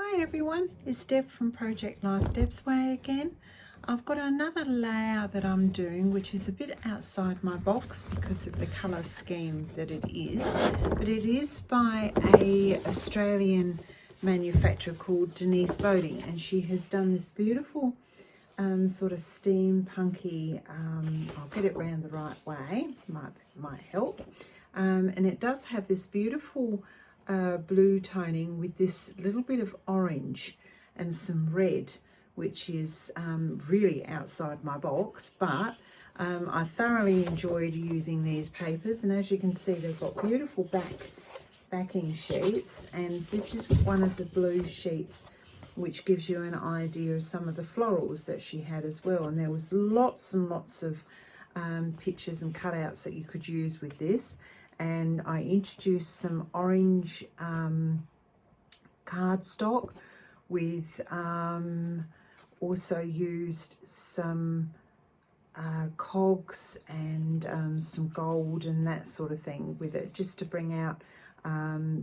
Hi everyone, it's Deb from Project Life, Deb's Way again. I've got another layout that I'm doing which is a bit outside my box because of the colour scheme that it is, but it is by a Australian manufacturer called Denise Bodie, and she has done this beautiful sort of steampunky, I'll get it round the right way, might help, and it does have this beautiful blue toning with this little bit of orange and some red, which is really outside my box, but I thoroughly enjoyed using these papers, and as you can see they've got beautiful backing sheets, and this is one of the blue sheets which gives you an idea of some of the florals that she had as well, and there was lots and lots of pictures and cutouts that you could use with this. And I introduced some orange cardstock with also used some cogs and some gold and that sort of thing with it, just to bring out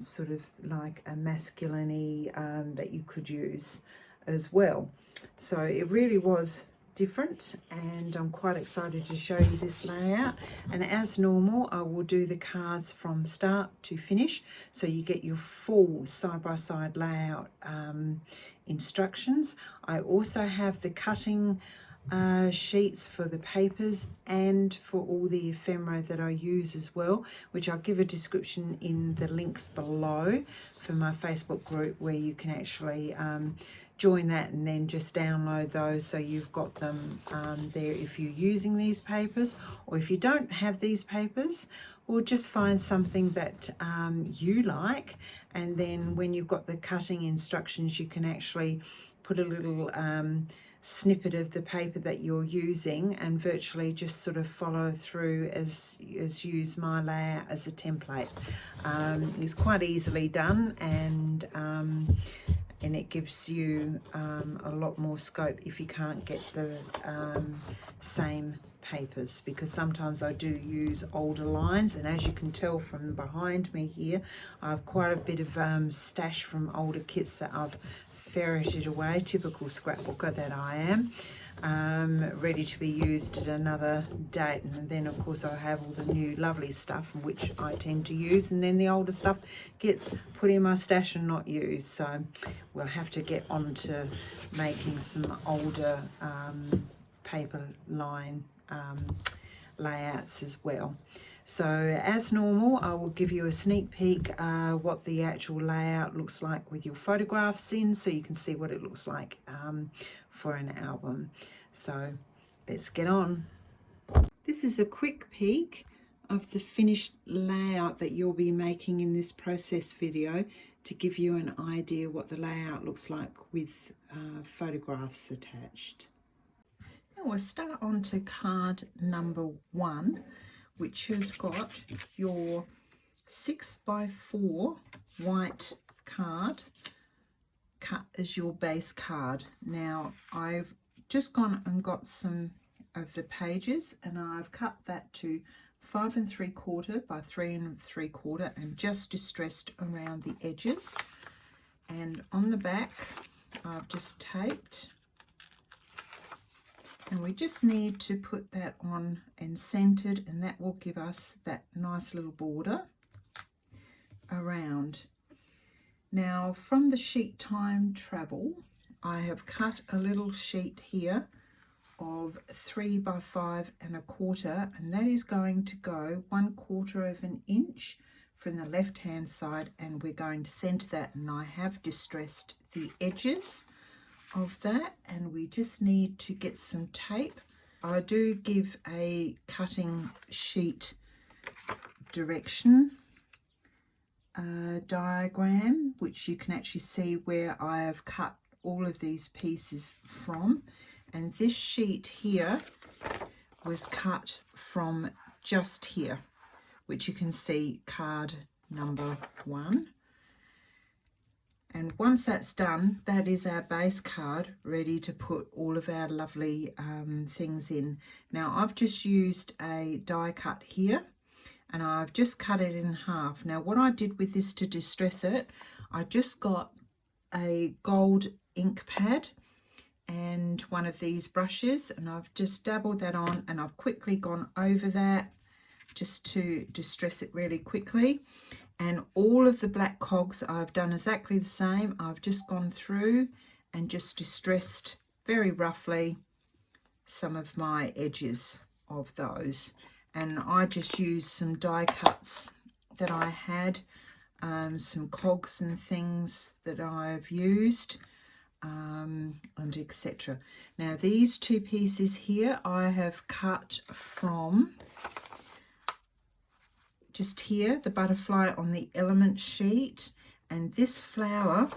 sort of like a masculine-y that you could use as well. So it really was different, and I'm quite excited to show you this layout. And as normal, I will do the cards from start to finish, so you get your full side-by-side layout instructions. I also have the cutting sheets for the papers and for all the ephemera that I use as well, which I'll give a description in the links below for my Facebook group, where you can actually join that and then just download those, so you've got them there if you're using these papers. Or if you don't have these papers, we'll just find something that you like, and then when you've got the cutting instructions, you can actually put a little snippet of the paper that you're using and virtually just sort of follow through as use my layout as a template. It's quite easily done, and it gives you a lot more scope if you can't get the same papers, because sometimes I do use older lines, and as you can tell from behind me here, I have quite a bit of stash from older kits that I've ferreted away, typical scrapbooker that I am, ready to be used at another date. And then of course I have all the new lovely stuff which I tend to use, and then the older stuff gets put in my stash and not used. So we'll have to get on to making some older paper line layouts as well. So as normal, I will give you a sneak peek what the actual layout looks like with your photographs in, so you can see what it looks like for an album. So let's get on. This is a quick peek of the finished layout that you'll be making in this process video, to give you an idea what the layout looks like with photographs attached. Now we'll start on to card number 1, which has got your 6x4 white card cut as your base card. Now I've just gone and got some of the pages, and I've cut that to 5 3/4 by 3 3/4 and just distressed around the edges. And on the back I've just taped, and we just need to put that on and centered, and that will give us that nice little border around. Now from the sheet time travel, I have cut a little sheet here of 3 by 5 1/4, and that is going to go 1/4 of an inch from the left hand side, and we're going to center that. And I have distressed the edges of that, and we just need to get some tape. I do give a cutting sheet direction diagram, which you can actually see where I have cut all of these pieces from, and this sheet here was cut from just here, which you can see card number 1. And once that's done, that is our base card ready to put all of our lovely things in. Now I've just used a die cut here, and I've just cut it in half. Now what I did with this to distress it, I just got a gold ink pad and one of these brushes, and I've just dabbled that on, and I've quickly gone over that just to distress it really quickly. And all of the black cogs I've done exactly the same. I've just gone through and just distressed very roughly some of my edges of those, and I just used some die cuts that I had, some cogs and things that I've used, and etc. Now these two pieces here I have cut from just here, the butterfly on the element sheet, and this flower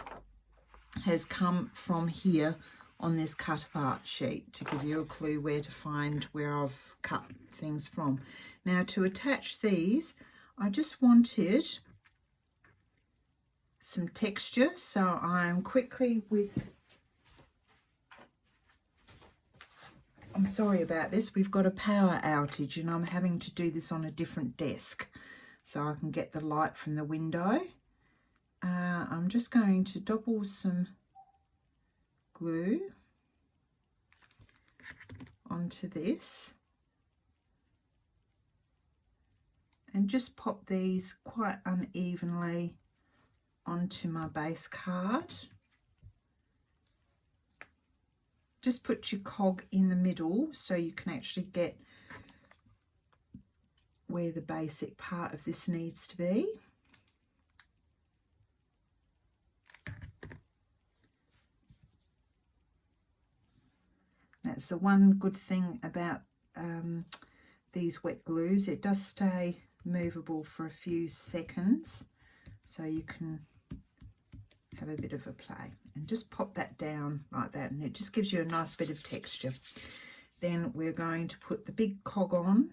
has come from here on this cut apart sheet, to give you a clue where to find where I've cut things from. Now to attach these, I just wanted some texture, so I'm quickly I'm sorry about this, we've got a power outage and I'm having to do this on a different desk so I can get the light from the window. I'm just going to dabble some glue onto this and just pop these quite unevenly onto my base card. Just put your cog in the middle so you can actually get where the basic part of this needs to be. That's the one good thing about these wet glues, it does stay movable for a few seconds, so you can have a bit of a play and just pop that down like that, and it just gives you a nice bit of texture. Then we're going to put the big cog on.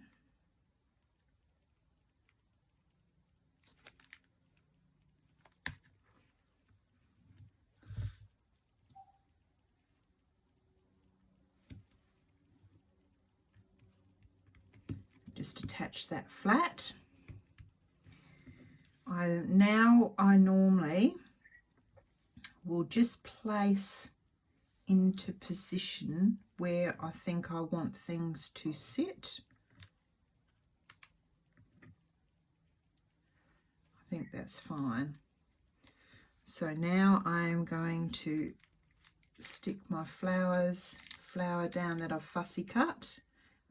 Just attach that flat. I normally will just place into position where I think I want things to sit. I think that's fine. So now I'm going to stick my flower down that I've fussy cut,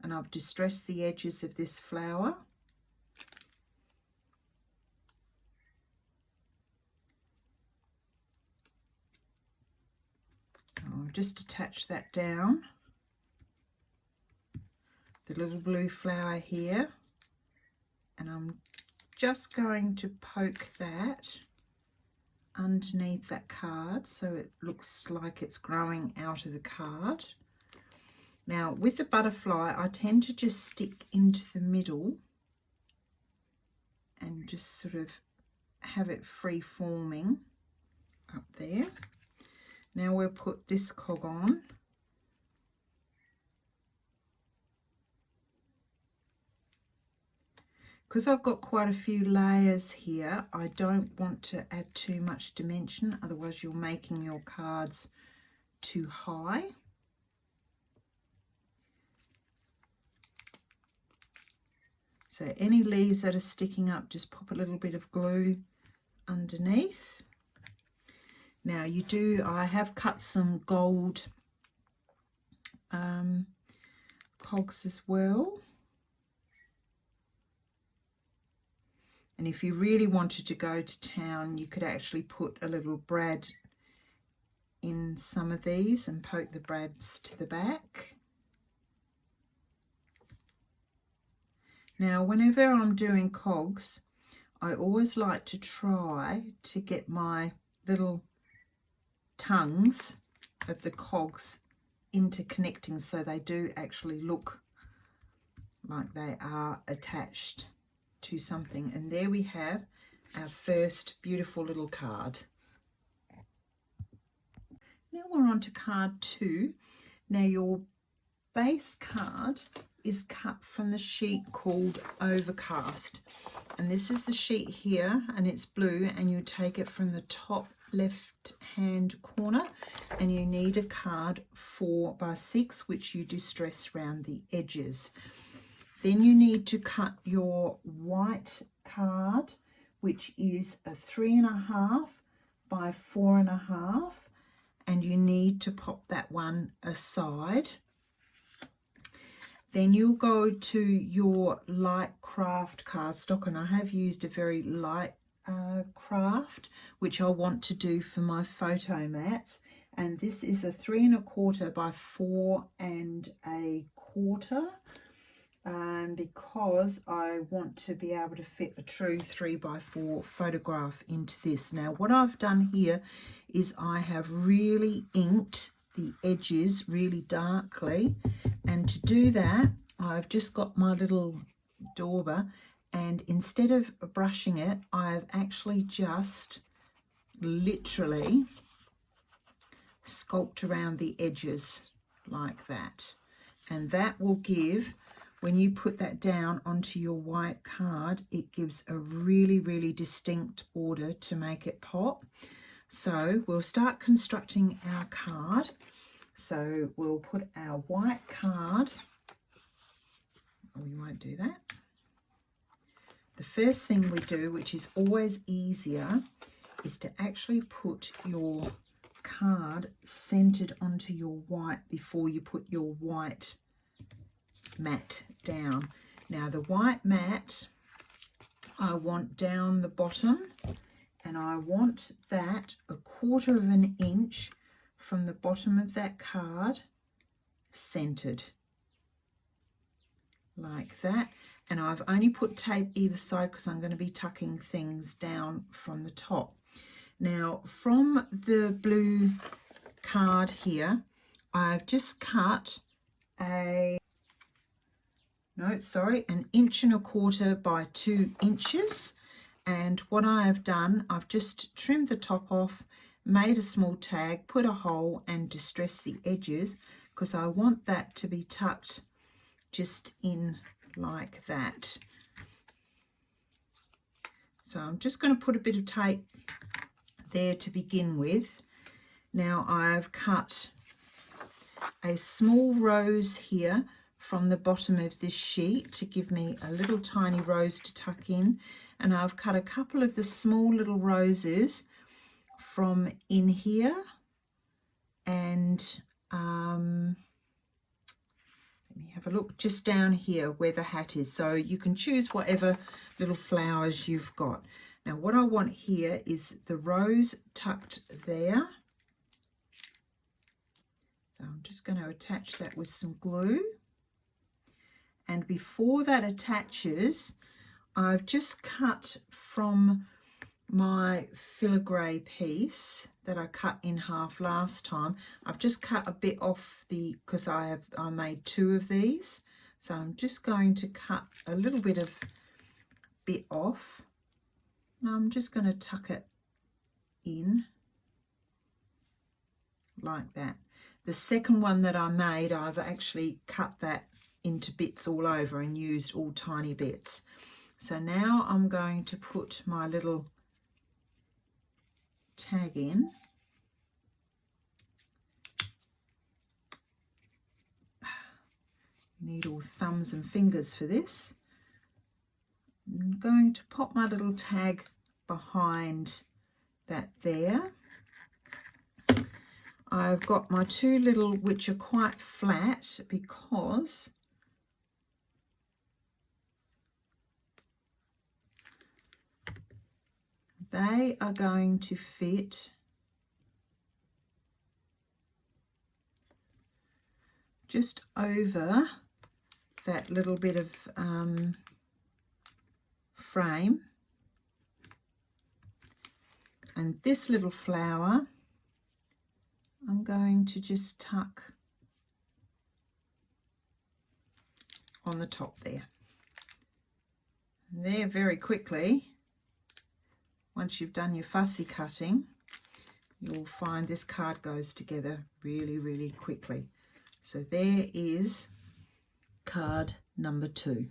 and I've distressed the edges of this flower. I'll just attach that down, the little blue flower here, and I'm just going to poke that underneath that card so it looks like it's growing out of the card. Now with the butterfly, I tend to just stick into the middle and just sort of have it free forming up there. Now we'll put this cog on. Because I've got quite a few layers here, I don't want to add too much dimension, otherwise you're making your cards too high. So any leaves that are sticking up, just pop a little bit of glue underneath. Now I have cut some gold cogs as well. And if you really wanted to go to town, you could actually put a little brad in some of these and poke the brads to the back. Now, whenever I'm doing cogs, I always like to try to get my little tongues of the cogs interconnecting so they do actually look like they are attached to something. And there we have our first beautiful little card. Now we're on to card 2. Now your base card is cut from the sheet called Overcast, and this is the sheet here, and it's blue, and you take it from the top left hand corner, and you need a card 4 by 6, which you distress around the edges. Then you need to cut your white card, which is a 3.5 by 4.5, and you need to pop that one aside. Then you'll go to your light craft cardstock, and I have used a very light craft, which I want to do for my photo mats, and this is a 3.25 by 4.25, because I want to be able to fit a true 3 by 4 photograph into this. Now what I've done here is I have really inked the edges really darkly, and to do that I've just got my little dauber, and instead of brushing it, I've actually just literally sculpt around the edges like that, and that will give, when you put that down onto your white card, it gives a really distinct border to make it pop. So we'll start constructing our card. So we'll put our white card, we won't do that. The first thing we do, which is always easier, is to actually put your card centered onto your white before you put your white mat down. Now the white mat I want down the bottom, and I want that 1/4 of an inch from the bottom of that card centered like that. And I've only put tape either side because I'm going to be tucking things down from the top. Now from the blue card here, I've just cut an 1.25 by 2 inches, and what I have done, I've just trimmed the top off, made a small tag, put a hole and distressed the edges, because I want that to be tucked just in like that. So I'm just going to put a bit of tape there to begin with. Now I've cut a small rose here from the bottom of this sheet to give me a little tiny rose to tuck in, and I've cut a couple of the small little roses from in here, and let me have a look just down here where the hat is. So you can choose whatever little flowers you've got. Now what I want here is the rose tucked there. So I'm just going to attach that with some glue. And before that attaches, I've just cut from my filigree piece that I cut in half last time. I've just cut a bit off because I made 2 of these. So I'm just going to cut a little bit off. Now I'm just going to tuck it in like that. The second one that I made, I've actually cut that into bits all over and used all tiny bits. So now I'm going to put my little tag in. You need all thumbs and fingers for this. I'm going to pop my little tag behind that there. I've got my 2 little, which are quite flat because they are going to fit just over that little bit of frame. And this little flower I'm going to just tuck on the top there. And there, very quickly, once you've done your fussy cutting, you'll find this card goes together really quickly. So there is card number 2.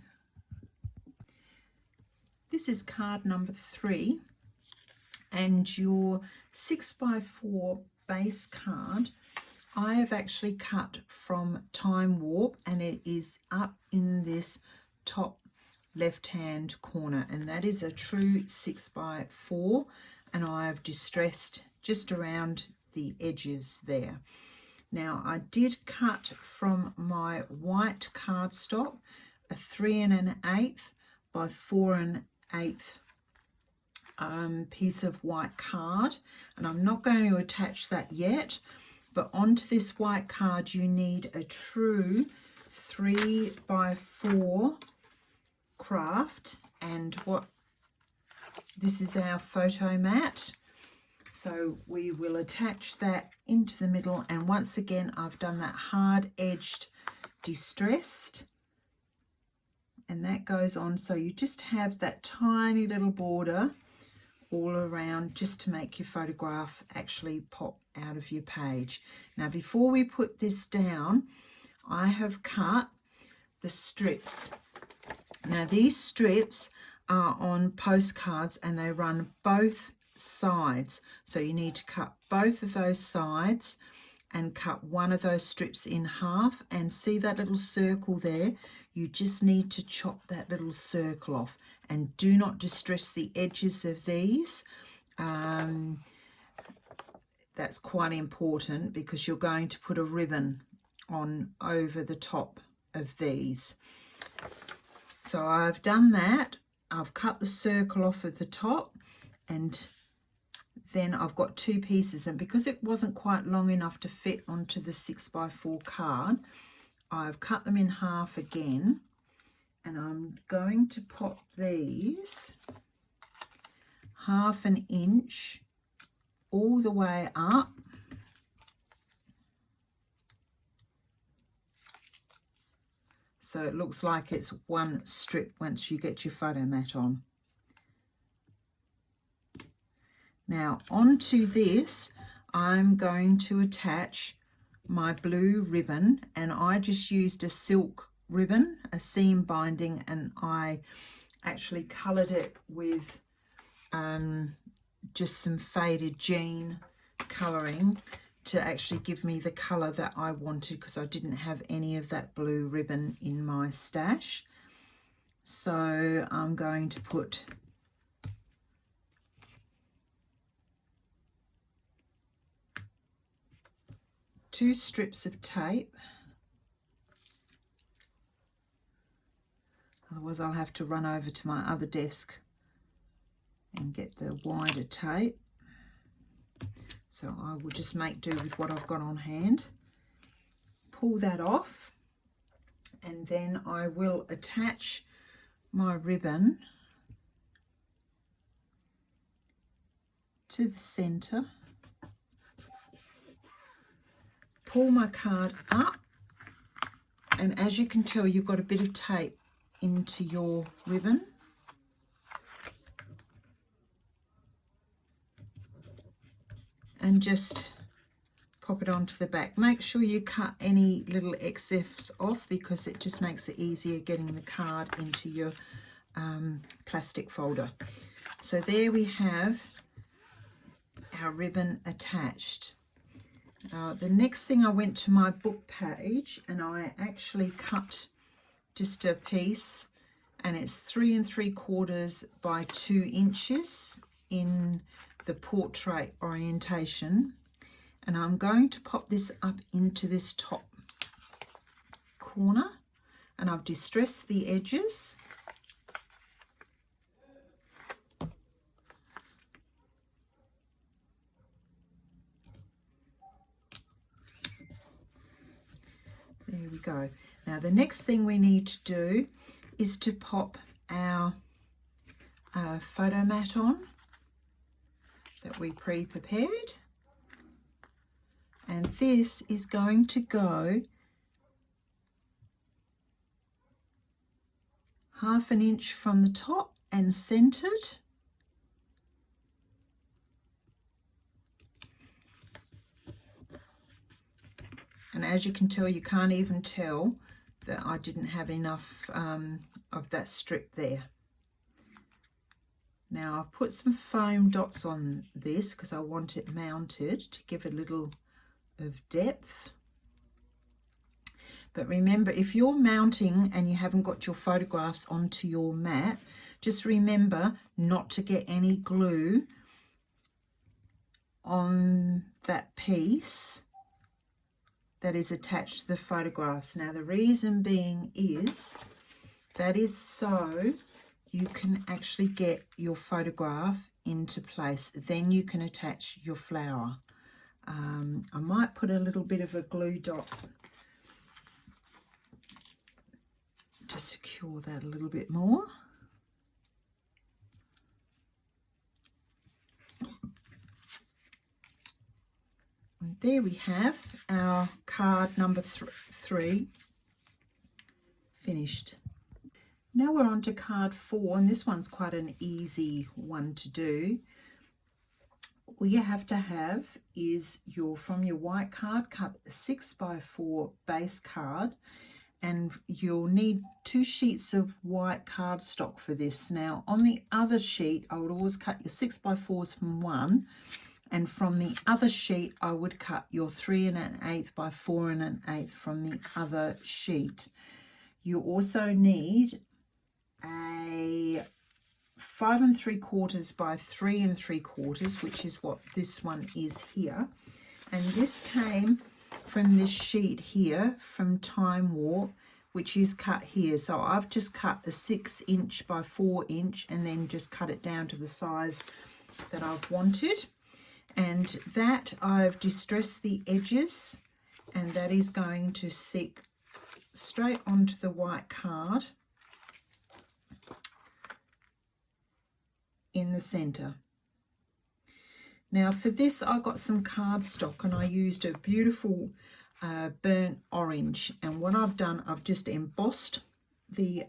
This is card number 3, And your 6x4 base card, I have actually cut from Time Warp, and it is up in this top left hand corner, and that is a true 6x4, and I have distressed just around the edges there. Now I did cut from my white cardstock a 3 1/8 by 4 1/8 piece of white card, and I'm not going to attach that yet, but onto this white card you need a true 3x4 craft, and this is our photo mat, so we will attach that into the middle, and once again I've done that hard edged distressed, and that goes on, so you just have that tiny little border all around just to make your photograph actually pop out of your page. Now before we put this down, I have cut the strips. Now these strips are on postcards and they run both sides, so you need to cut both of those sides and cut one of those strips in half, and see that little circle there, you just need to chop that little circle off, and do not distress the edges of these. That's quite important because you're going to put a ribbon on over the top of these. So I've done that, I've cut the circle off at the top, and then I've got two pieces, and because it wasn't quite long enough to fit onto the 6x4 card, I've cut them in half again, and I'm going to pop these 1/2 inch all the way up, so it looks like it's one strip once you get your photo mat on. Now onto this I'm going to attach my blue ribbon, and I just used a silk ribbon, a seam binding, and I actually coloured it with just some faded jean colouring to actually give me the colour that I wanted, because I didn't have any of that blue ribbon in my stash. So I'm going to put two strips of tape, otherwise I'll have to run over to my other desk and get the wider tape. So I will just make do with what I've got on hand. Pull that off, and then I will attach my ribbon to the centre. Pull my card up, and as you can tell, you've got a bit of tape into your ribbon. And just pop it onto the back. Make sure you cut any little excess off, because it just makes it easier getting the card into your plastic folder. So there we have our ribbon attached. The next thing, I went to my book page and I actually cut just a piece, and it's 3 3/4 by 2 inches in the portrait orientation, and I'm going to pop this up into this top corner, and I've distressed the edges. There we go. Now the next thing we need to do is to pop our photo mat on that we pre-prepared, and this is going to go 1/2 inch from the top and centered, and as you can tell, you can't even tell that I didn't have enough of that strip there. Now I've put some foam dots on this because I want it mounted to give a little of depth. But remember, if you're mounting and you haven't got your photographs onto your mat, just remember not to get any glue on that piece that is attached to the photographs. Now the reason being is that is so you can actually get your photograph into place. Then you can attach your flower. I might put a little bit of a glue dot to secure that a little bit more. And there we have our card number 3 finished. Now we're on to card 4, and this one's quite an easy one to do. All you have to have is from your white card, cut a 6x4 base card, and you'll need 2 sheets of white cardstock for this. Now on the other sheet, I would always cut your 6x4s from one, and from the other sheet I would cut your 3 1/8 by 4 1/8 from the other sheet. You also need a 5 3/4 by 3 3/4, which is what this one is here, and this came from this sheet here from Time Warp, which is cut here. So I've just cut a 6 inch by 4 inch and then just cut it down to the size that I've wanted, and that I've distressed the edges, and that is going to stick straight onto the white card in the center. Now for this I got some cardstock, and I used a beautiful burnt orange, and what I've done, I've just embossed the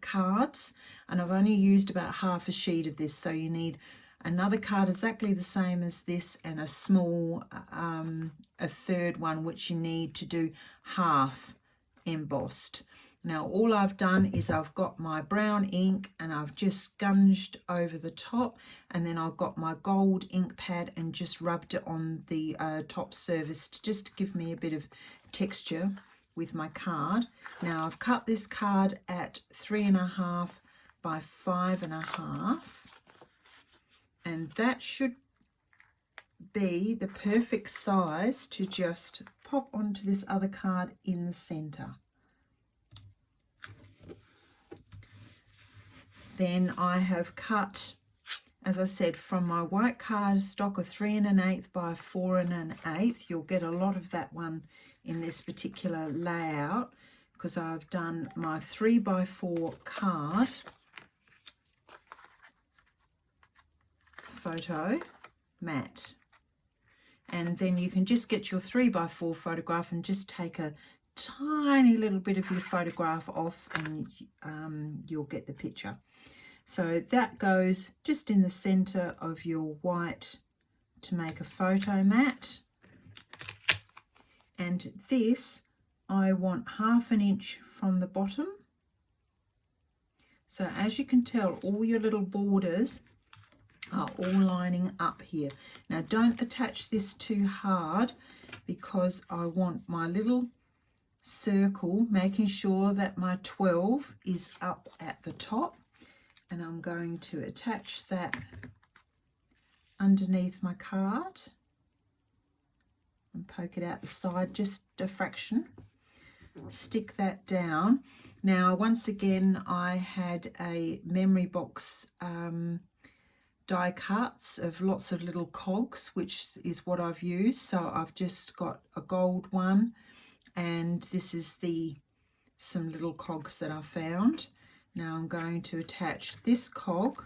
cards, and I've only used about half a sheet of this. So you need another card exactly the same as this, and a small a third one which you need to do half embossed. Now all I've done is I've got my brown ink and I've just gunged over the top, and then I've got my gold ink pad and just rubbed it on the top surface to just give me a bit of texture with my card. Now I've cut this card at 3 1/2 by 5 1/2, and that should be the perfect size to just pop onto this other card in the center. Then I have cut, as I said, from my white cardstock of 3 1/8 by 4 1/8. You'll get a lot of that one in this particular layout because I've done my 3x4 card photo mat. And then you can just get your 3x4 photograph and just take a tiny little bit of your photograph off, and you'll get the picture. So that goes just in the center of your white to make a photo mat. And this, I want 1/2 inch from the bottom. So as you can tell, all your little borders are all lining up here. Now don't attach this too hard because I want my little circle, making sure that my 12 is up at the top, and I'm going to attach that underneath my card and poke it out the side just a fraction. Stick that down. Now once again I had a memory box die cuts of lots of little cogs, which is what I've used. So I've just got a gold one, and this is some little cogs that I found. Now I'm going to attach this cog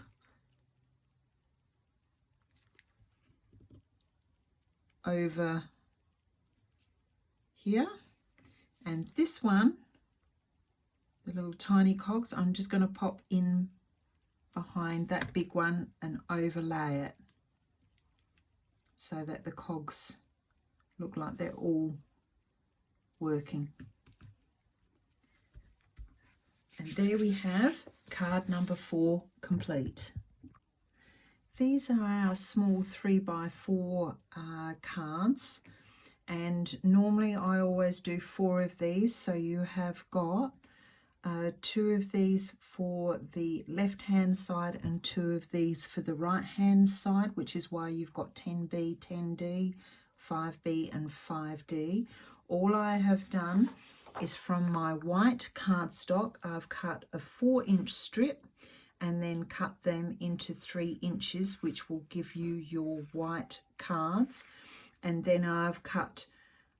over here, and this one, the little tiny cogs, I'm just going to pop in behind that big one and overlay it so that the cogs look like they're all working. And there we have card number 4 complete. These are our small 3x4 cards, and normally I always do 4 of these, so you have got 2 of these for the left hand side and 2 of these for the right hand side, which is why you've got 10B, 10D, 5B and 5D. All I have done is from my white cardstock, I've cut a 4-inch strip and then cut them into 3 inches, which will give you your white cards. And then I've cut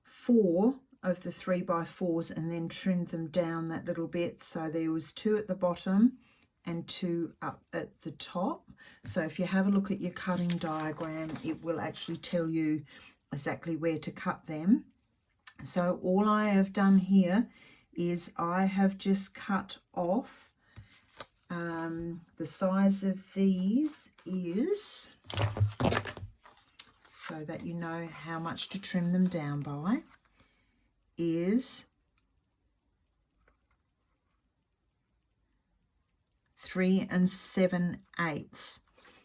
4 of the 3x4s and then trimmed them down that little bit. So there was 2 at the bottom and 2 up at the top. So if you have a look at your cutting diagram, it will actually tell you exactly where to cut them. So all I have done here is I have just cut off the size of these is, so that you know how much to trim them down by, is 3 7/8.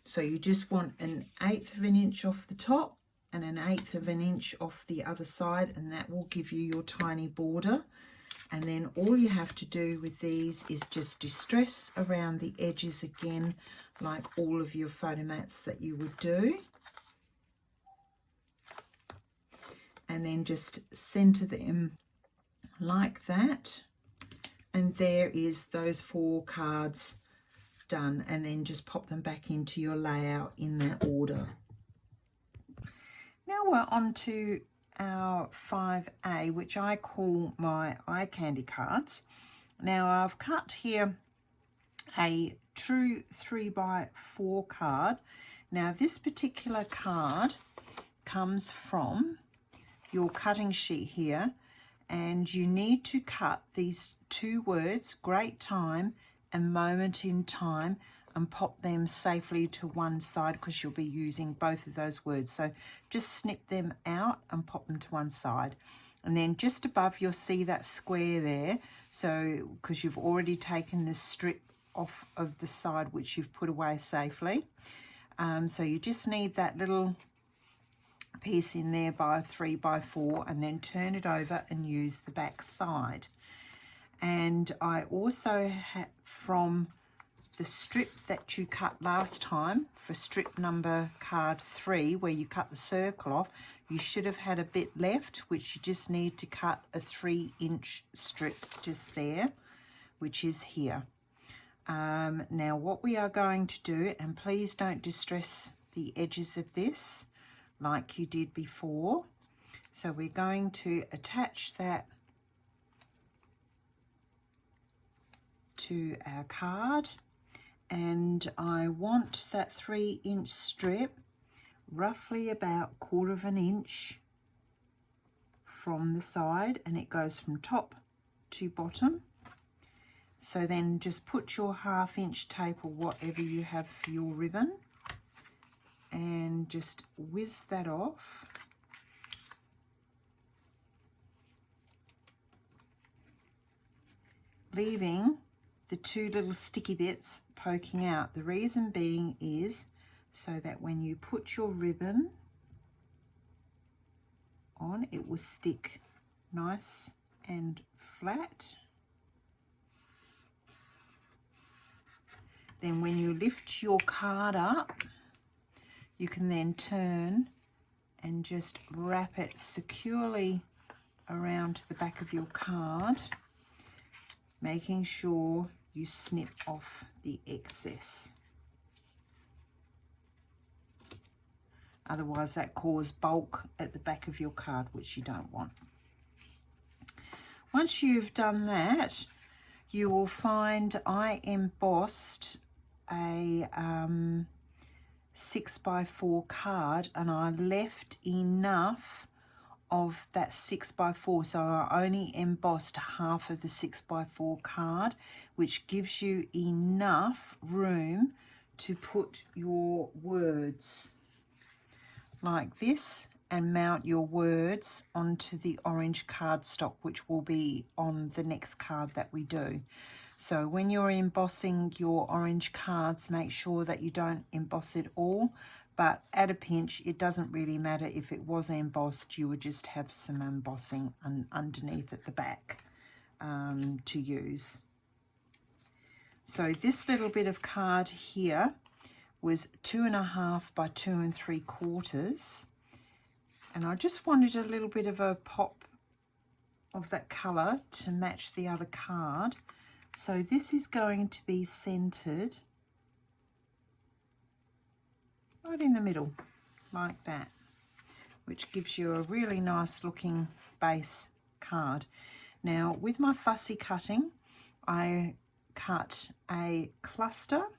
So you just want 1/8 of an inch off the top and 1/8 of an inch off the other side, and that will give you your tiny border. And then all you have to do with these is just distress around the edges again, like all of your photo mats that you would do. And then just center them like that. And there is those 4 cards done. And then just pop them back into your layout in that order. Now we're on to our 5A, which I call my eye candy cards. Now I've cut here a true 3x4 card. Now this particular card comes from your cutting sheet here, and you need to cut these 2 words, great time and moment in time, and pop them safely to one side because you'll be using both of those words. So just snip them out and pop them to one side. And then just above you'll see that square there, so because you've already taken the strip off of the side which you've put away safely. So you just need that little piece in there by a 3x4, and then turn it over and use the back side. And I also have from the strip that you cut last time for strip number card 3, where you cut the circle off, you should have had a bit left, which you just need to cut a 3-inch strip just there, which is here. Now what we are going to do, and please don't distress the edges of this like you did before. So we're going to attach that to our card, and I want that 3-inch strip roughly about 1/4 of an inch from the side, and it goes from top to bottom. So then just put your 1/2-inch tape or whatever you have for your ribbon and just whiz that off. Leaving the 2 little sticky bits poking out. The reason being is so that when you put your ribbon on, it will stick nice and flat. Then when you lift your card up, you can then turn and just wrap it securely around the back of your card, making sure you snip off the excess. Otherwise that causes bulk at the back of your card, which you don't want. Once you've done that, you will find I embossed a 6x4 card, and I left enough of that 6x4, so I only embossed half of the 6x4 card, which gives you enough room to put your words like this and mount your words onto the orange cardstock, which will be on the next card that we do. So when you're embossing your orange cards, make sure that you don't emboss it all, but at a pinch, it doesn't really matter if it was embossed, you would just have some embossing underneath at the back to use. So this little bit of card here was 2.5 by 2 3/4, and I just wanted a little bit of a pop of that colour to match the other card. So this is going to be centered right in the middle, like that, which gives you a really nice looking base card. Now, with my fussy cutting, I cut a cluster,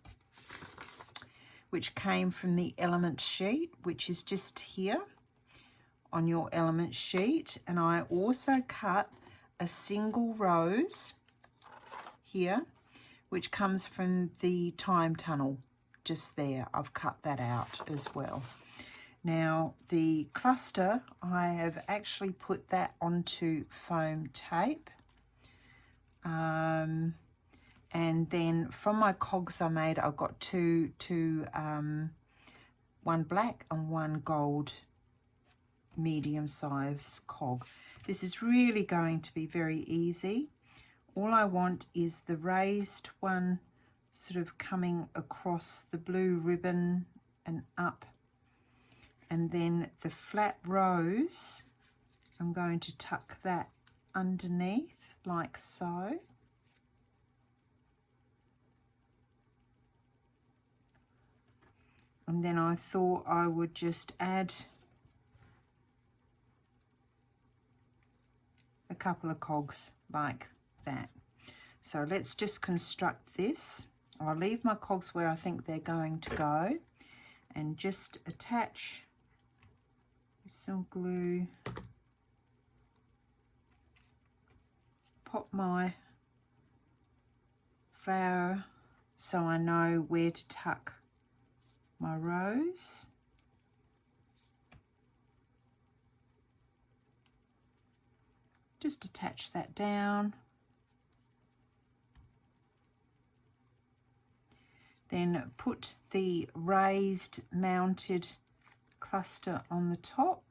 which came from the element sheet, which is just here on your element sheet. And I also cut a single rose here, which comes from the time tunnel just there. I've cut that out as well. Now the cluster, I have actually put that onto foam tape, and then from my cogs I made, I've got two one black and one gold medium size cog. This is really going to be very easy. All I want is the raised one sort of coming across the blue ribbon and up, and then the flat rose, I'm going to tuck that underneath like so. And then I thought I would just add a couple of cogs like that. So let's just construct this. I'll leave my cogs where I think they're going to go and just attach with some glue. Pop my flower so I know where to tuck my rose. Just attach that down. Then put the raised mounted cluster on the top.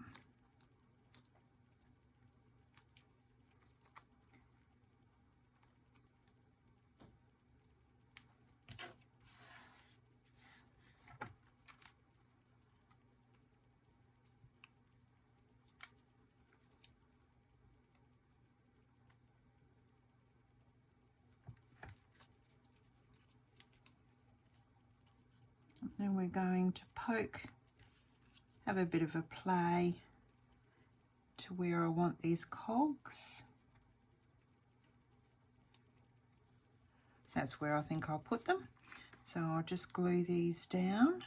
Then we're going to poke, have a bit of a play to where I want these cogs. That's where I think I'll put them. So I'll just glue these down.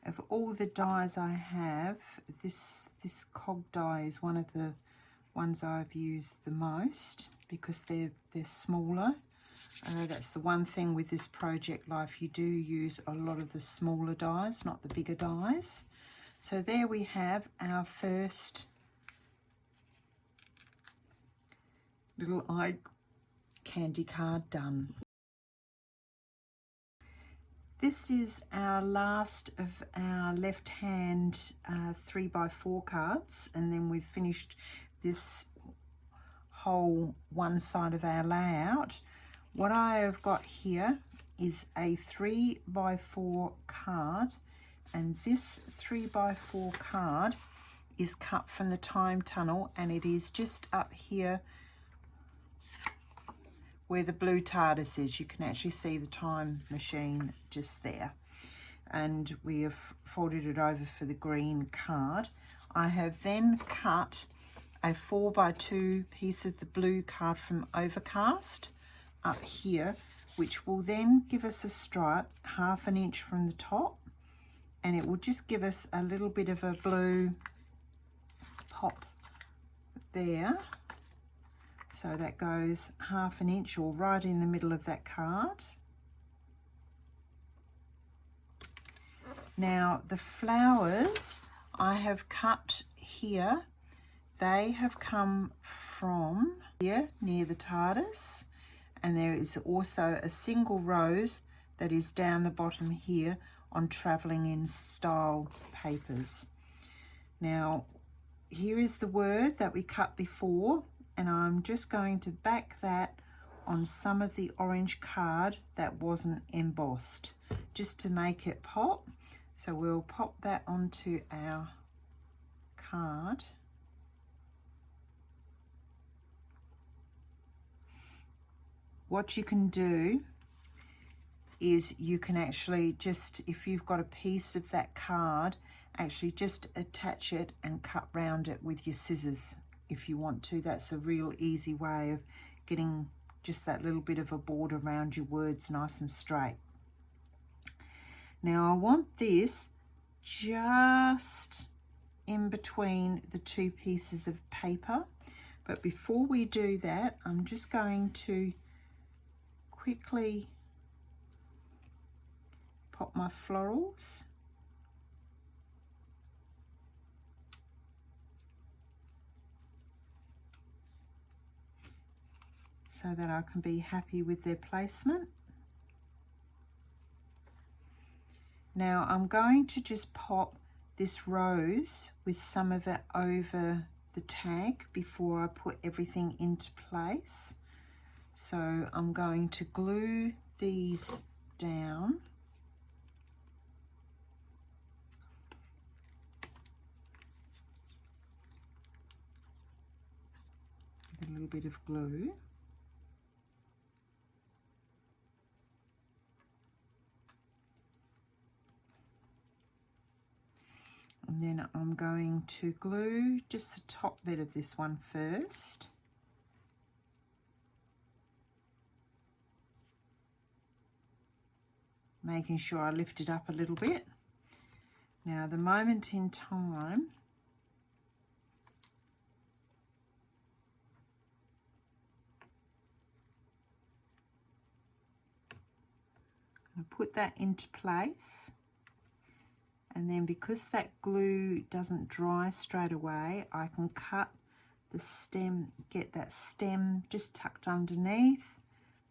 Of all the dies I have, this cog die is one of the ones I've used the most because they're smaller. That's the one thing with this Projectlife, you do use a lot of the smaller dies, not the bigger dies. So there we have our first little eye candy card done. This is our last of our left-hand 3x4 cards, and then we've finished this whole one side of our layout. What I have got here is a 3x4 card, and this 3x4 card is cut from the time tunnel, and it is just up here where the blue TARDIS is. You can actually see the time machine just there. And we have folded it over for the green card. I have then cut a 4x2 piece of the blue card from Overcast up here, which will then give us a stripe 1/2 inch from the top, and it will just give us a little bit of a blue pop there. So that goes 1/2 inch or right in the middle of that card. Now the flowers I have cut here, they have come from here near the TARDIS, and there is also a single rose that is down the bottom here on Travelling in Style papers. Now here is the word that we cut before, and I'm just going to back that on some of the orange card that wasn't embossed, just to make it pop. So we'll pop that onto our card. What you can do is you can actually just, if you've got a piece of that card, actually just attach it and cut round it with your scissors if you want to. That's a real easy way of getting just that little bit of a border around your words nice and straight. Now I want this just in between the two pieces of paper, but before we do that, I'm just going to quickly pop my florals. So that I can be happy with their placement. Now I'm going to just pop this rose with some of it over the tag before I put everything into place. So I'm going to glue these down. With a little bit of glue. And then I'm going to glue just the top bit of this one first. Making sure I lift it up a little bit. Now the moment in time I'm going to put that into place. And then because that glue doesn't dry straight away, I can cut the stem, get that stem just tucked underneath,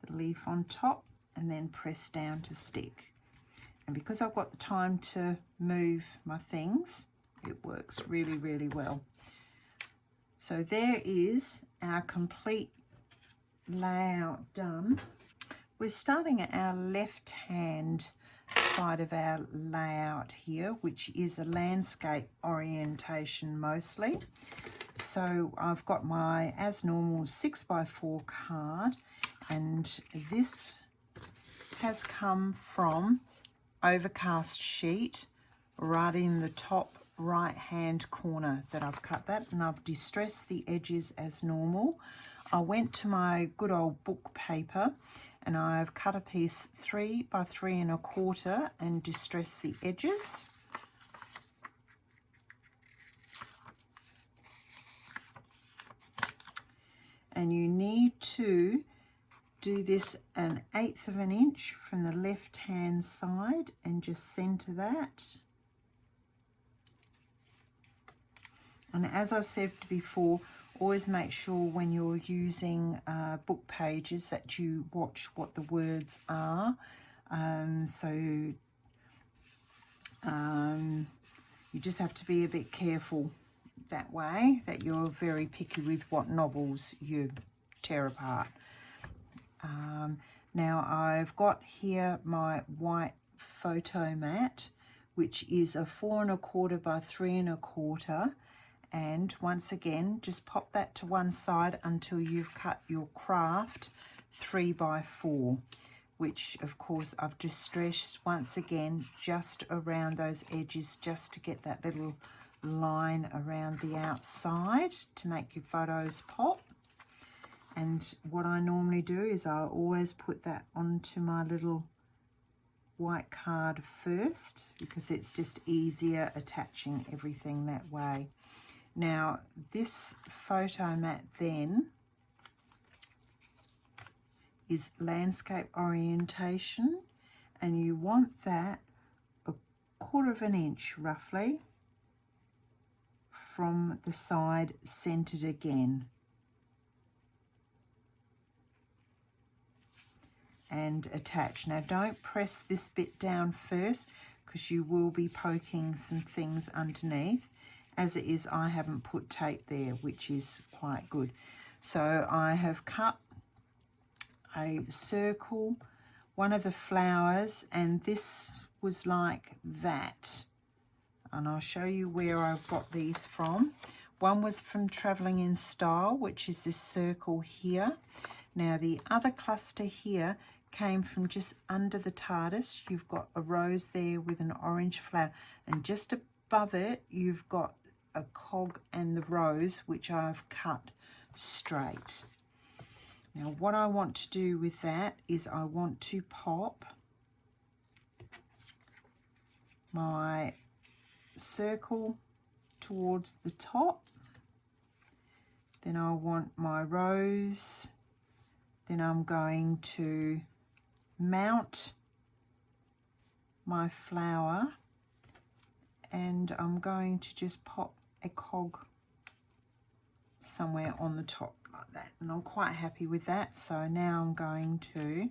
the leaf on top, and then press down to stick. And because I've got the time to move my things, it works really, really well. So there is our complete layout done. We're starting at our left hand side of our layout here, which is a landscape orientation mostly. So I've got my as normal 6x4 card, and this has come from Overcast sheet right in the top right hand corner that I've cut that, and I've distressed the edges as normal. I went to my good old book paper and I've cut a piece 3 by 3 1/4 and distressed the edges. And you need to do this 1/8 of an inch from the left hand side and just center that. And as I said before, always make sure when you're using book pages that you watch what the words are. You just have to be a bit careful that way, that you're very picky with what novels you tear apart. Now I've got here my white photo mat, which is a 4 1/4 by 3 1/4. And once again, just pop that to one side until you've cut your craft 3 by 4, which of course I've distressed once again just around those edges, just to get that little line around the outside to make your photos pop. And what I normally do is I always put that onto my little white card first, because it's just easier attaching everything that way. Now this photo mat then is landscape orientation, and you want that 1/4 of an inch roughly from the side, centered again. And attach. Now don't press this bit down first because you will be poking some things underneath. As it is, I haven't put tape there, which is quite good. So I have cut a circle, one of the flowers, and this was like that. And I'll show you where I've got these from. One was from Travelling in Style, which is this circle here. Now the other cluster here came from just under the TARDIS. You've got a rose there with an orange flower, and just above it you've got a cog and the rose, which I've cut straight. Now what I want to do with that is I want to pop my circle towards the top, then I want my rose, then I'm going to mount my flower, and I'm going to just pop a cog somewhere on the top like that, and I'm quite happy with that. So now I'm going to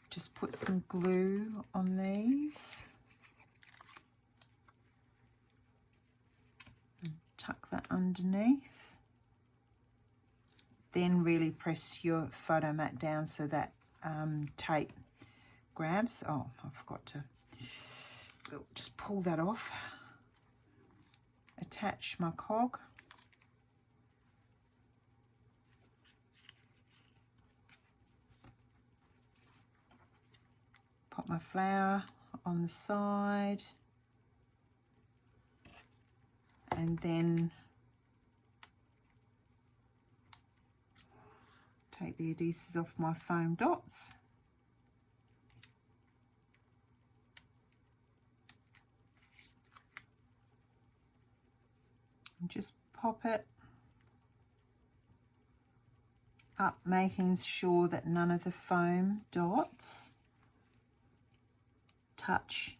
just put some glue on these and tuck that underneath. Then really press your photo mat down so that tape grabs. Oh, I forgot to just pull that off. Attach my cog. Pop my flower on the side. And then take the adhesives off my foam dots. And just pop it up, making sure that none of the foam dots touch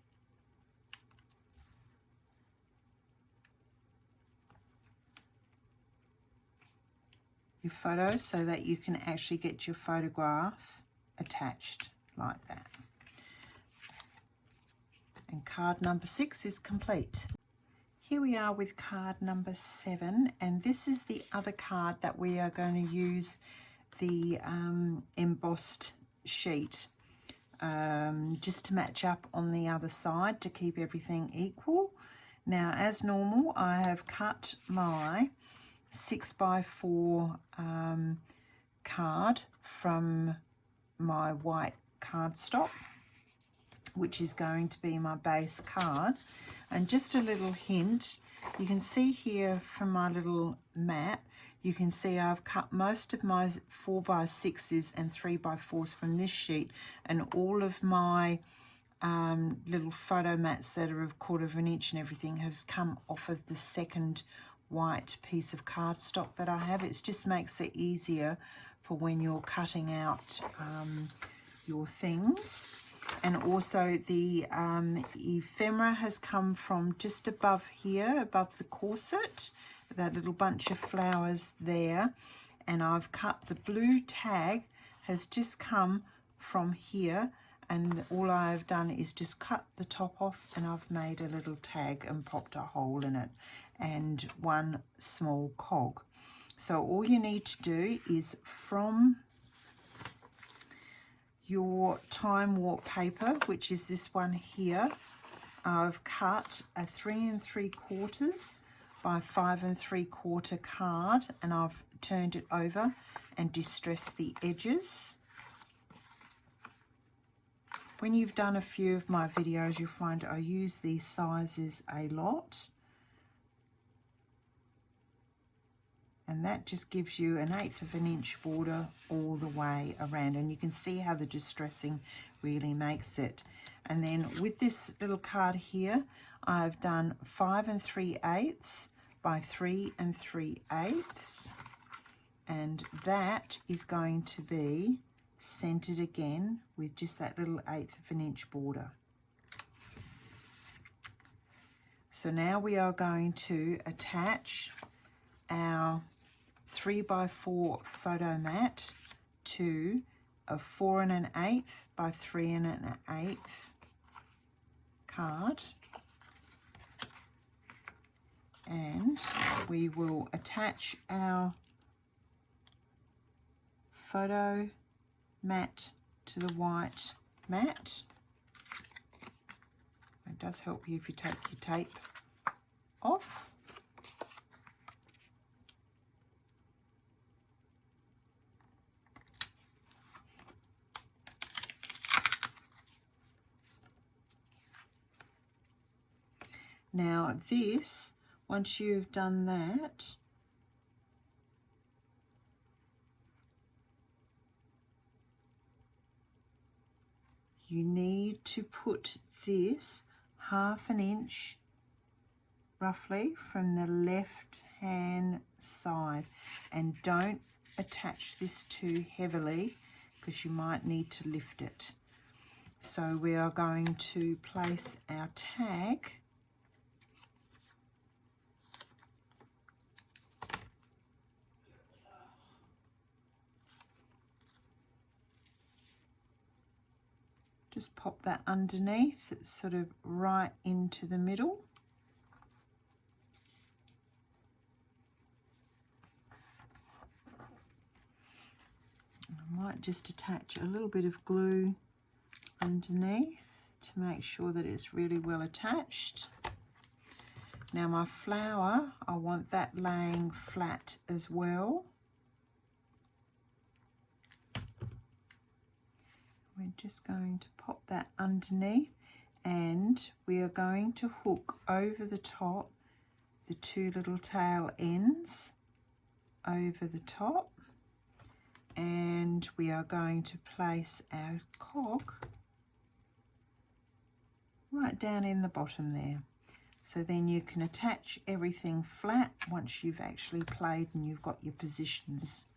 your photo, so that you can actually get your photograph attached like that. And card number 6 is complete. Here we are with card number 7, and this is the other card that we are going to use the embossed sheet just to match up on the other side to keep everything equal. Now, as normal, I have cut my 6x4 card from my white cardstock, which is going to be my base card. And just a little hint, you can see here from my little mat, you can see I've cut most of my 4x6s and 3x4s from this sheet, and all of my little photo mats that are of 1/4 of an inch and everything has come off of the second white piece of cardstock that I have. It just makes it easier for when you're cutting out your things. And also the ephemera has come from just above here, above the corset, that little bunch of flowers there. And I've cut the blue tag, has just come from here, and all I've done is just cut the top off, and I've made a little tag and popped a hole in it and one small cog. So all you need to do is, from your time warp paper, which is this one here, I've cut a 3 3/4 by 5 3/4 card, and I've turned it over and distressed the edges. When you've done a few of my videos, you'll find I use these sizes a lot. And that just gives you an 1/8 of an inch border all the way around. And you can see how the distressing really makes it. And then with this little card here, I've done 5 3/8 by 3 3/8. And that is going to be centered again with just that little 1/8 of an inch border. So now we are going to attach our 3x4 photo mat to a 4 1/8 by 3 1/8 card, and we will attach our photo mat to the white mat. It does help you if you take your tape off. Now this, once you've done that, you need to put this 1/2 inch roughly from the left hand side, and don't attach this too heavily because you might need to lift it. So we are going to place our tag just pop that underneath, it's sort of right into the middle. I might just attach a little bit of glue underneath to make sure that it's really well attached. Now my flower, I want that laying flat as well. We're just going to pop that underneath, and we are going to hook over the top the 2 little tail ends over the top, and we are going to place our cog right down in the bottom there. So then you can attach everything flat once you've actually played and you've got your positions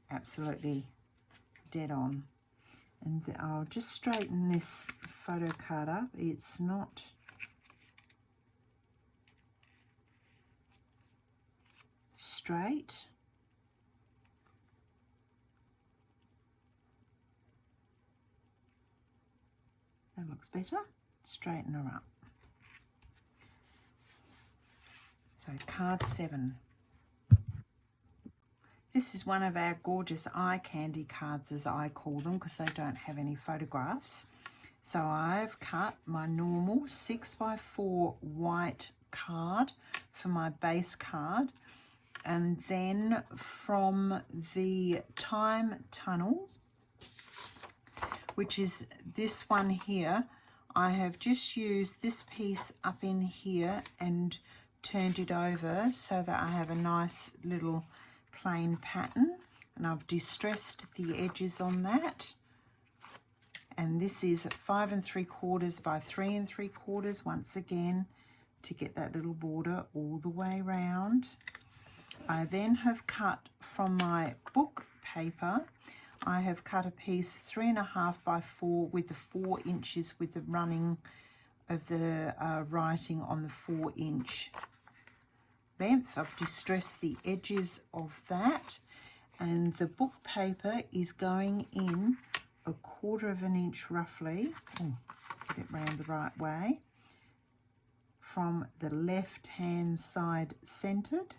absolutely dead on. And I'll just straighten this photo card up. It's not straight. That looks better. Straighten her up. So card 7. This is one of our gorgeous eye candy cards, as I call them, because they don't have any photographs. So I've cut my normal 6x4 white card for my base card, and then from the time tunnel, which is this one here, I have just used this piece up in here and turned it over so that I have a nice little plain pattern, and I've distressed the edges on that. And this is 5 3/4 by 3 3/4 once again, to get that little border all the way around. I then have cut from my book paper, I have cut a piece 3 1/2 by 4 with the 4 inches with the running of the writing on the 4 inch length. I've distressed the edges of that, and the book paper is going in 1/4 inch roughly. Get it round the right way, from the left hand side centered.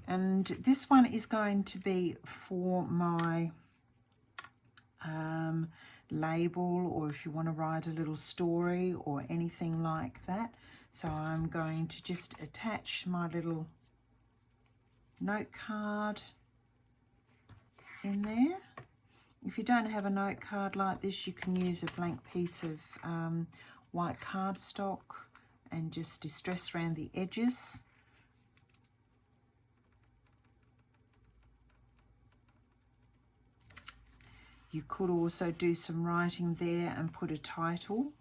And this one is going to be for my label, or if you want to write a little story or anything like that. So I'm going to just attach my little note card in there. If you don't have a note card like this, you can use a blank piece of white cardstock and just distress around the edges. You could also do some writing there and put a title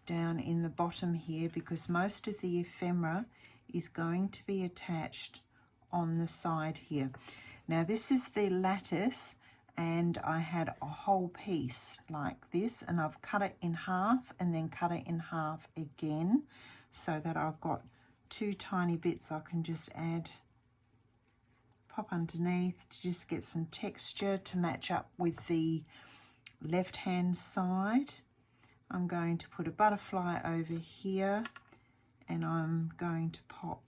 down in the bottom here, because most of the ephemera is going to be attached on the side here. Now this is the lattice, and I had a whole piece like this, and I've cut it in half and then cut it in half again so that I've got two tiny bits I can just add, pop underneath to just get some texture to match up with the left hand side. I'm going to put a butterfly over here, and I'm going to pop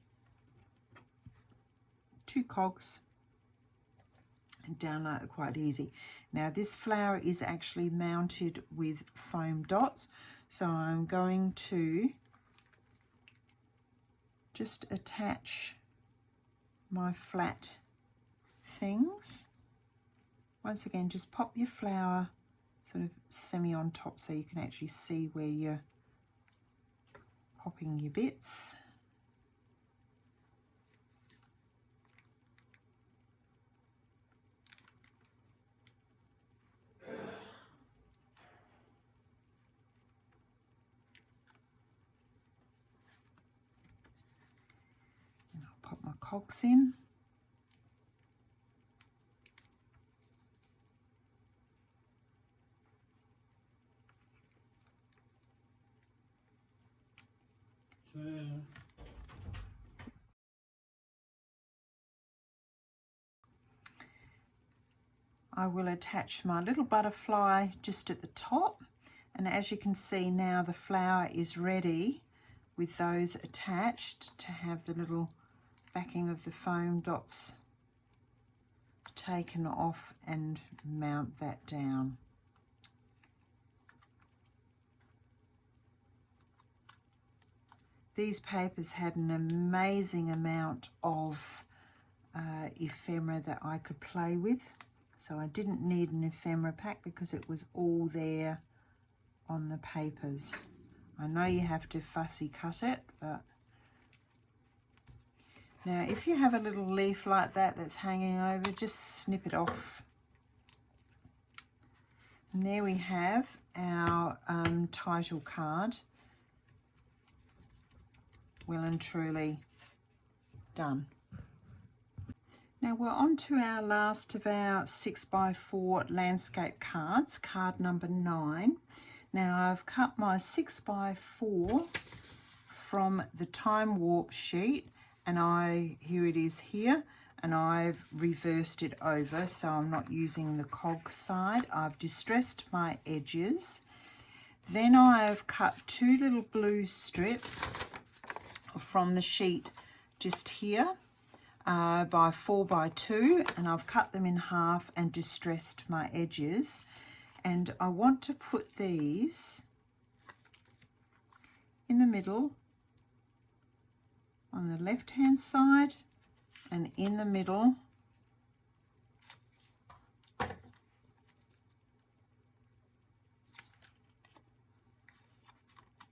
two cogs down like that, quite easy. Now this flower is actually mounted with foam dots, so I'm going to just attach my flat things. Once again, just pop your flower sort of semi on top so you can actually see where you're popping your bits. And I'll pop my cogs in. I will attach my little butterfly just at the top, and as you can see now the flower is ready with those attached to have the little backing of the foam dots taken off and mount that down. These papers had an amazing amount of ephemera that I could play with, so I didn't need an ephemera pack because it was all there on the papers. I know you have to fussy cut it, but now if you have a little leaf like that that's hanging over, just snip it off. And there we have our title card. Well and truly done. Now we're on to our last of our 6x4 landscape cards, card number 9. Now I've cut my 6x4 from the time warp sheet, and here it is here, and I've reversed it over so I'm not using the cog side. I've distressed my edges. Then I have cut two little blue strips from the sheet just here by 4x2, and I've cut them in half and distressed my edges, and I want to put these in the middle on the left hand side and in the middle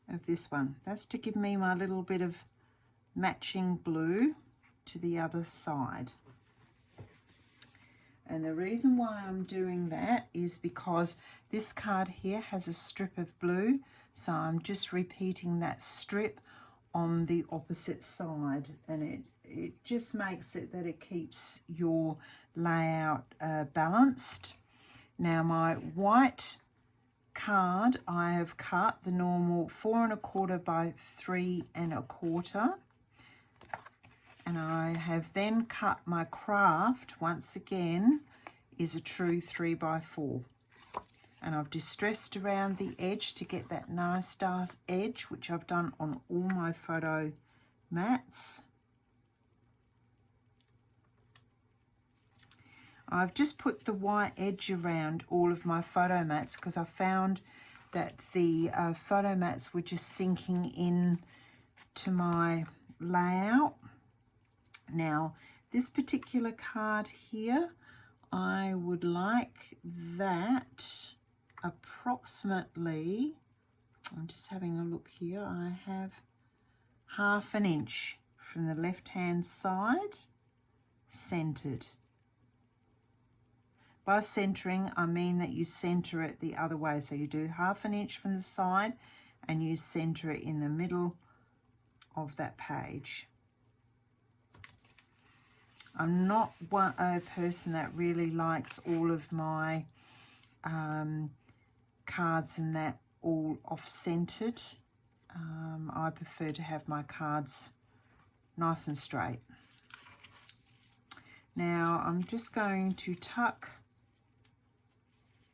of this one. That's to give me my little bit of matching blue to the other side. And the reason why I'm doing that is because this card here has a strip of blue, so I'm just repeating that strip on the opposite side, and it just makes it that it keeps your layout balanced. Now my white card, I have cut the normal 4 1/4 by 3 1/4, and I have then cut my craft, once again is a true 3x4, and I've distressed around the edge to get that nice dark edge, which I've done on all my photo mats. I've just put the white edge around all of my photo mats because I found that the photo mats were just sinking in to my layout. Now this particular card here, I would like that approximately, I'm just having a look here, I have 1/2 inch from the left hand side centered. By centering, I mean that you center it the other way. So you do 1/2 inch from the side and you center it in the middle of that page. I'm not a person that really likes all of my cards and that all off-centered. I prefer to have my cards nice and straight. Now I'm just going to tuck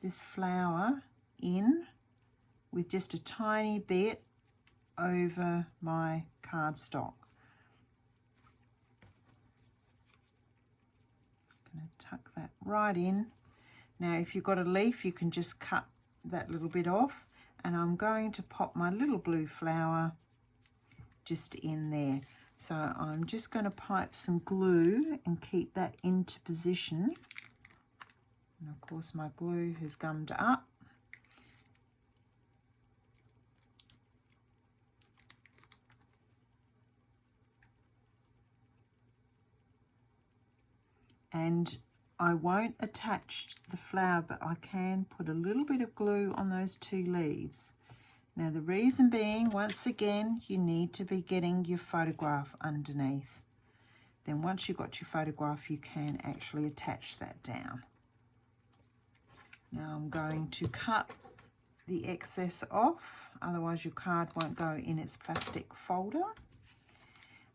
this flower in with just a tiny bit over my cardstock. Going to tuck that right in. Now if you've got a leaf, you can just cut that little bit off, and I'm going to pop my little blue flower just in there. So I'm just going to pipe some glue and keep that into position. And of course my glue has gummed up. And I won't attach the flower, but I can put a little bit of glue on those two leaves. Now the reason being, once again, you need to be getting your photograph underneath. Then once you've got your photograph, you can actually attach that down. Now I'm going to cut the excess off, otherwise your card won't go in its plastic folder.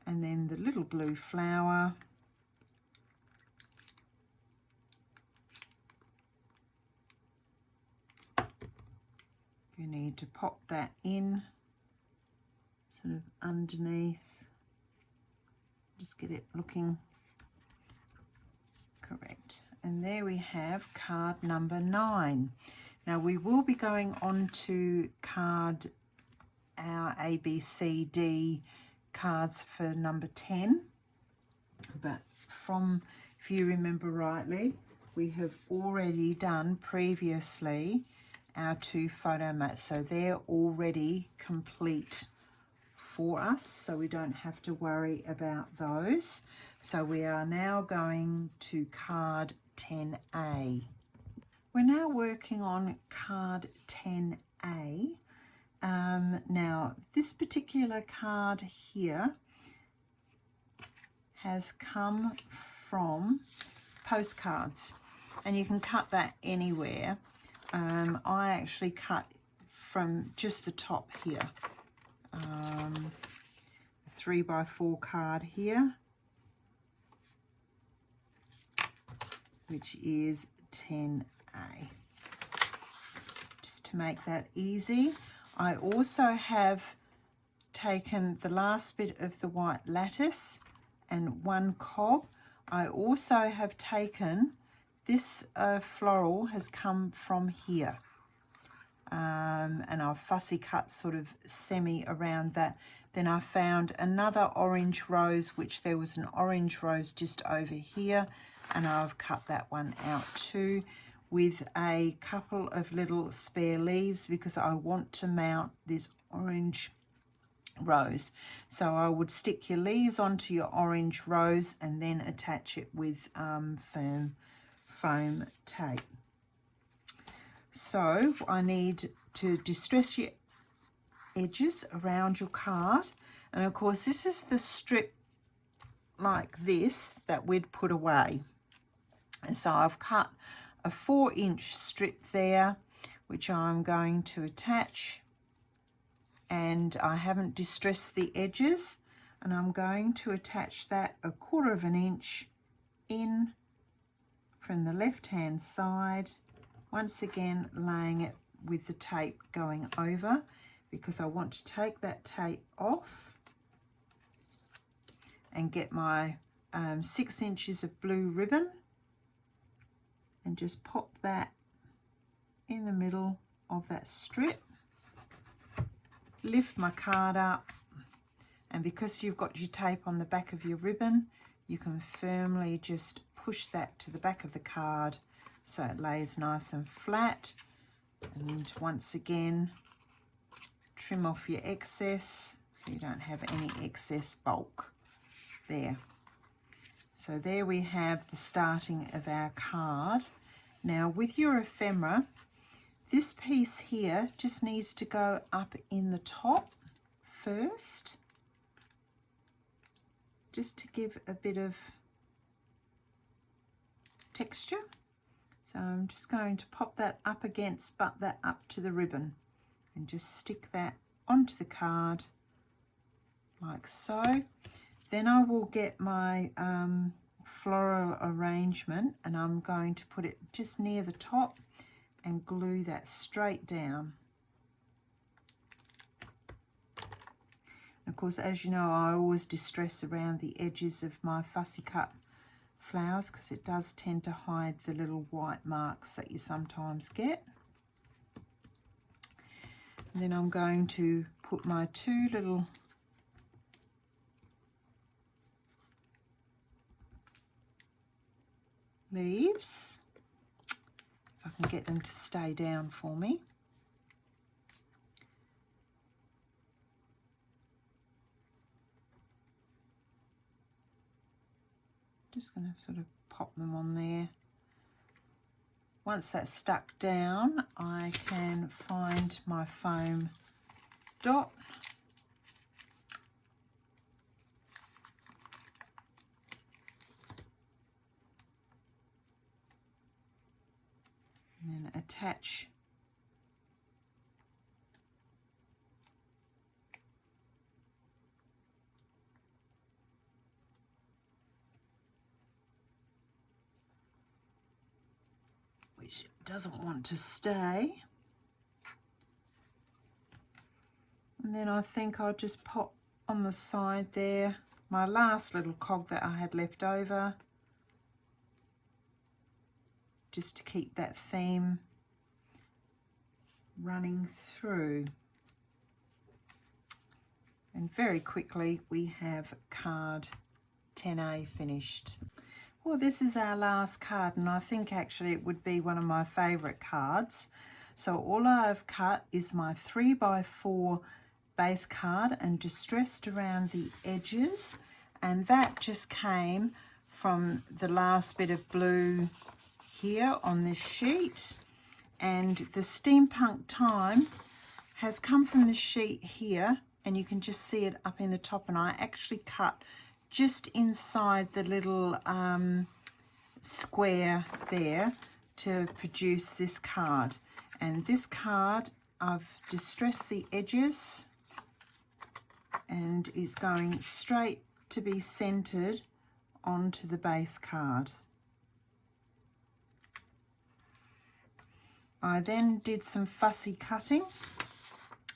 And then the little blue flower, you need to pop that in sort of underneath. Just get it looking correct. And there we have card number 9. Now we will be going on to our ABCD cards for number 10. But if you remember rightly, we have already done previously our 2 photo mats, so they're already complete for us, so we don't have to worry about those. So we are now going to card 10A. We're now working on card 10A. Now this particular card here has come from postcards, and you can cut that anywhere. I actually cut from just the top here, a 3x4 card here, which is 10A. Just to make that easy, I also have taken the last bit of the white lattice and 1 cog. I also have taken this floral has come from here, and I've fussy cut sort of semi around that. Then I found another orange rose, which there was an orange rose just over here, and I've cut that one out too, with a couple of little spare leaves because I want to mount this orange rose. So I would stick your leaves onto your orange rose and then attach it with firm foam tape. So I need to distress your edges around your card, and of course this is the strip like this that we'd put away. And so I've cut a 4-inch strip there, which I'm going to attach, and I haven't distressed the edges, and I'm going to attach that 1/4 of an inch in from the left hand side, once again laying it with the tape going over, because I want to take that tape off and get my 6 inches of blue ribbon and just pop that in the middle of that strip, lift my card up, and because you've got your tape on the back of your ribbon, you can firmly just push that to the back of the card so it lays nice and flat. And once again, trim off your excess so you don't have any excess bulk there. So there we have the starting of our card. Now with your ephemera, this piece here just needs to go up in the top first, just to give a bit of texture. So I'm just going to pop that up against, butt that up to the ribbon and just stick that onto the card like so. Then I will get my floral arrangement and I'm going to put it just near the top and glue that straight down. Of course, as you know, I always distress around the edges of my fussy cut flowers because it does tend to hide the little white marks that you sometimes get. And then I'm going to put my two little leaves, if I can get them to stay down for me. Just going to sort of pop them on there. Once that's stuck down, I can find my foam dot. And then attach which doesn't want to stay. And then I think I'll just pop on the side there my last little cog that I had left over, just to keep that theme running through. And very quickly we have card 10A finished. Well, this is our last card, and I think actually it would be one of my favourite cards. So all I've cut is my 3x4 base card and distressed around the edges, and that just came from the last bit of blue here on this sheet, and the steampunk time has come from this sheet here, and you can just see it up in the top, and I actually cut just inside the little square there to produce this card. And this card I've distressed the edges and is going straight to be centered onto the base card. I then did some fussy cutting,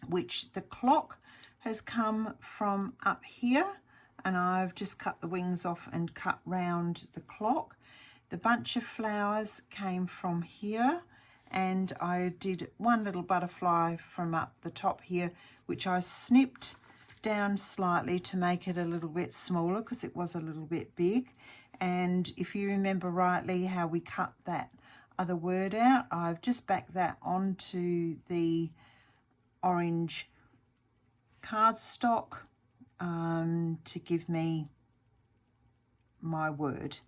which the clock has come from up here, and I've just cut the wings off and cut round the clock. The bunch of flowers came from here, and I did one little butterfly from up the top here, which I snipped down slightly to make it a little bit smaller because it was a little bit big. And if you remember rightly how we cut that other word out, I've just backed that onto the orange cardstock to give me my word.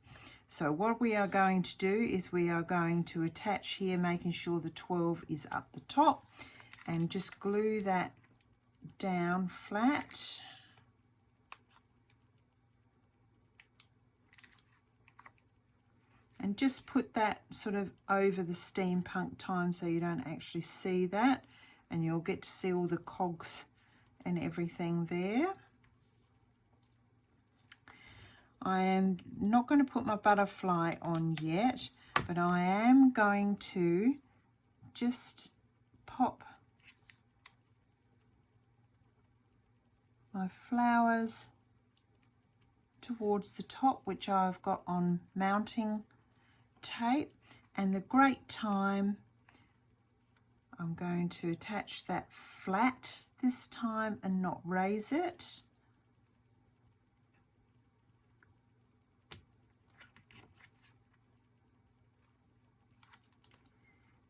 So what we are going to do is we are going to attach here, making sure the 12 is up the top, and just glue that down flat. And just put that sort of over the steampunk time so you don't actually see that, and you'll get to see all the cogs and everything there. I am not going to put my butterfly on yet, but I am going to just pop my flowers towards the top, which I've got on mounting tape. And the great time, I'm going to attach that flat this time and not raise it.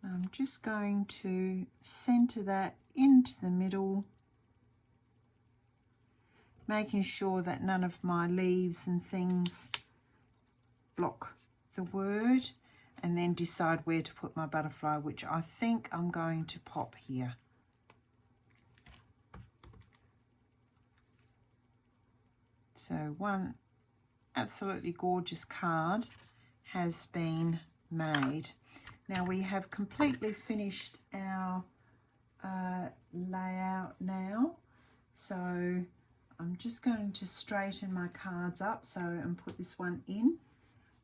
I'm just going to center that into the middle, making sure that none of my leaves and things block the word, and then decide where to put my butterfly, which I think I'm going to pop here. So one absolutely gorgeous card has been made. Now we have completely finished our layout now, so I'm just going to straighten my cards up and put this one in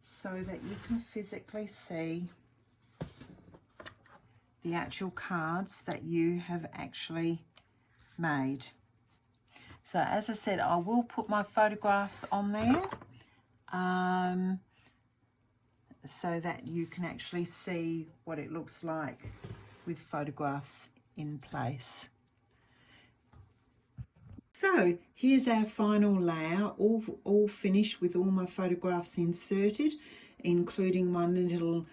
so that you can physically see the actual cards that you have actually made. So as I said, I will put my photographs on there so that you can actually see what it looks like with photographs in place. So here's our final layout, all finished with all my photographs inserted, including my little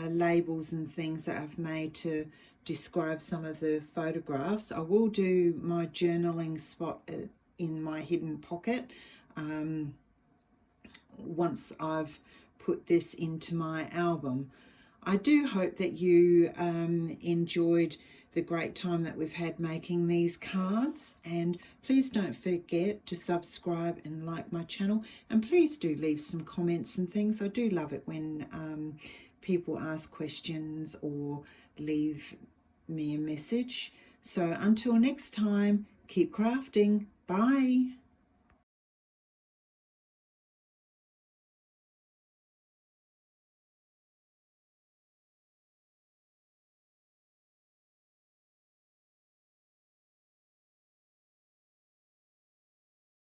labels and things that I've made to describe some of the photographs. I will do my journaling spot in my hidden pocket once I've put this into my album. I do hope that you enjoyed the great time that we've had making these cards, and please don't forget to subscribe and like my channel, and please do leave some comments and things. I do love it when people ask questions or leave me a message. So until next time, keep crafting. Bye.